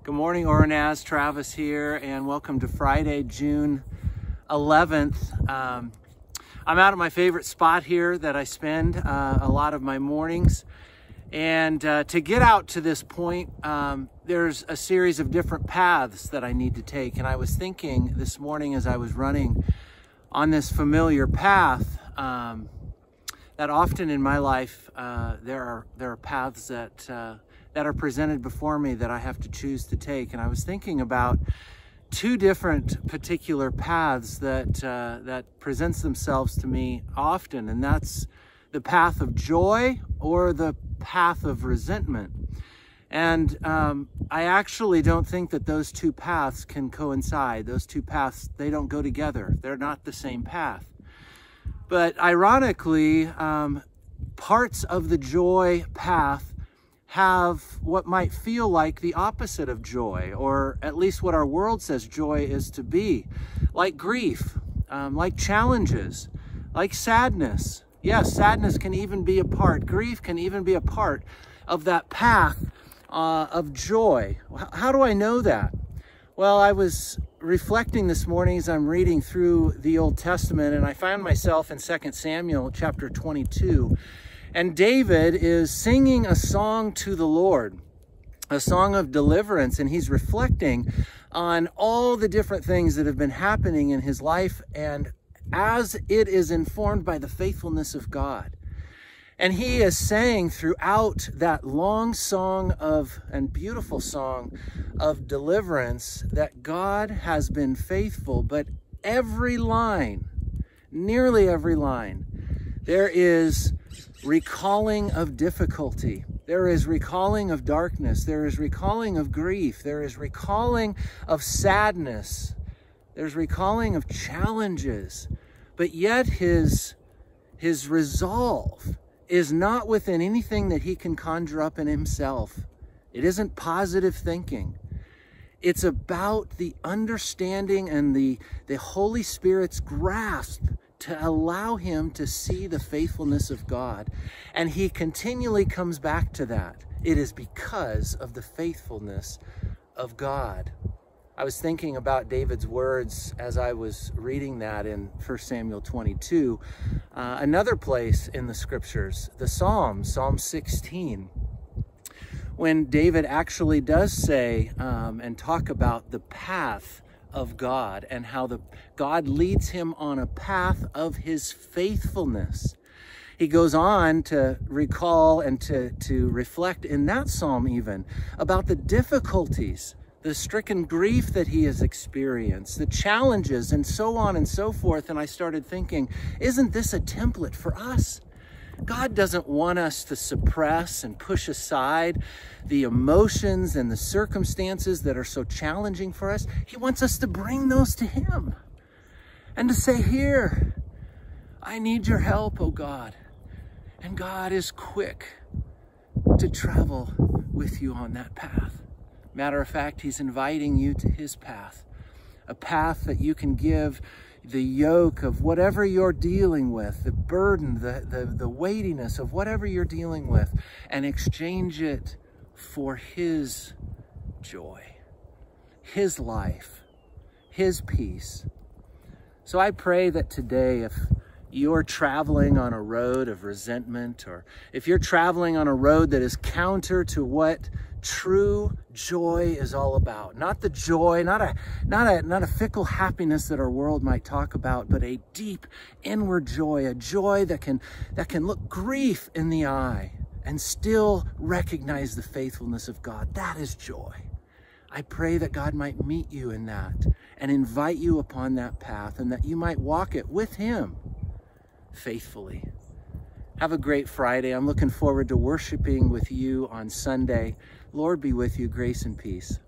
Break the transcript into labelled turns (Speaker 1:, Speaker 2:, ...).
Speaker 1: Good morning, OroNaz. Travis here, and welcome to Friday, June 11th. I'm out at my favorite spot here that I spend a lot of my mornings. And to get out to this point, there's a series of different paths that I need to take. And I was thinking this morning as I was running on this familiar path, that often in my life, there are paths that are presented before me that I have to choose to take. And I was thinking about two different particular paths that presents themselves to me often, and that's the path of joy or the path of resentment. And I actually don't think that those two paths can coincide. Those two paths, they don't go together. They're not the same path. But ironically, parts of the joy path have what might feel like the opposite of joy, or at least what our world says joy is to be, like grief, like challenges, like sadness. Yes, sadness can even be a part, grief can even be a part of that path of joy. How do I know that? Well, I was reflecting this morning as I'm reading through the Old Testament, and I found myself in 2 Samuel chapter 22. And David is singing a song to the Lord, a song of deliverance, and he's reflecting on all the different things that have been happening in his life, and as it is informed by the faithfulness of God. And he is saying throughout that long song and beautiful song of deliverance that God has been faithful, but every line, nearly every line, there is recalling of difficulty. There is recalling of darkness. There is recalling of grief. There is recalling of sadness. There's recalling of challenges. But yet his resolve is not within anything that he can conjure up in himself. It isn't positive thinking. It's about the understanding and the Holy Spirit's grasp to allow him to see the faithfulness of God. And he continually comes back to that. It is because of the faithfulness of God. I was thinking about David's words as I was reading that in 1 Samuel 22. Another place in the scriptures, the Psalm 16, when David actually does say and talk about the path of God and how God leads him on a path of his faithfulness. He goes on to recall and to reflect in that psalm even about the difficulties, the stricken grief that he has experienced, the challenges, and so on and so forth. And I started thinking, isn't this a template for us? God doesn't want us to suppress and push aside the emotions and the circumstances that are so challenging for us. He wants us to bring those to him and to say, here, I need your help, oh God. And God is quick to travel with you on that path. Matter of fact, he's inviting you to his path, a path that you can give the yoke of whatever you're dealing with, the burden, the weightiness of whatever you're dealing with, and exchange it for his joy, his life, his peace. So I pray that today, if you're traveling on a road of resentment, or if you're traveling on a road that is counter to what true joy is all about, not the joy, not a fickle happiness that our world might talk about, but a deep inward joy, a joy that can look grief in the eye and still recognize the faithfulness of God. That is joy. I pray that God might meet you in that and invite you upon that path, and that you might walk it with him faithfully. Have a great Friday. I'm looking forward to worshiping with you on Sunday. Lord be with you. Grace and peace.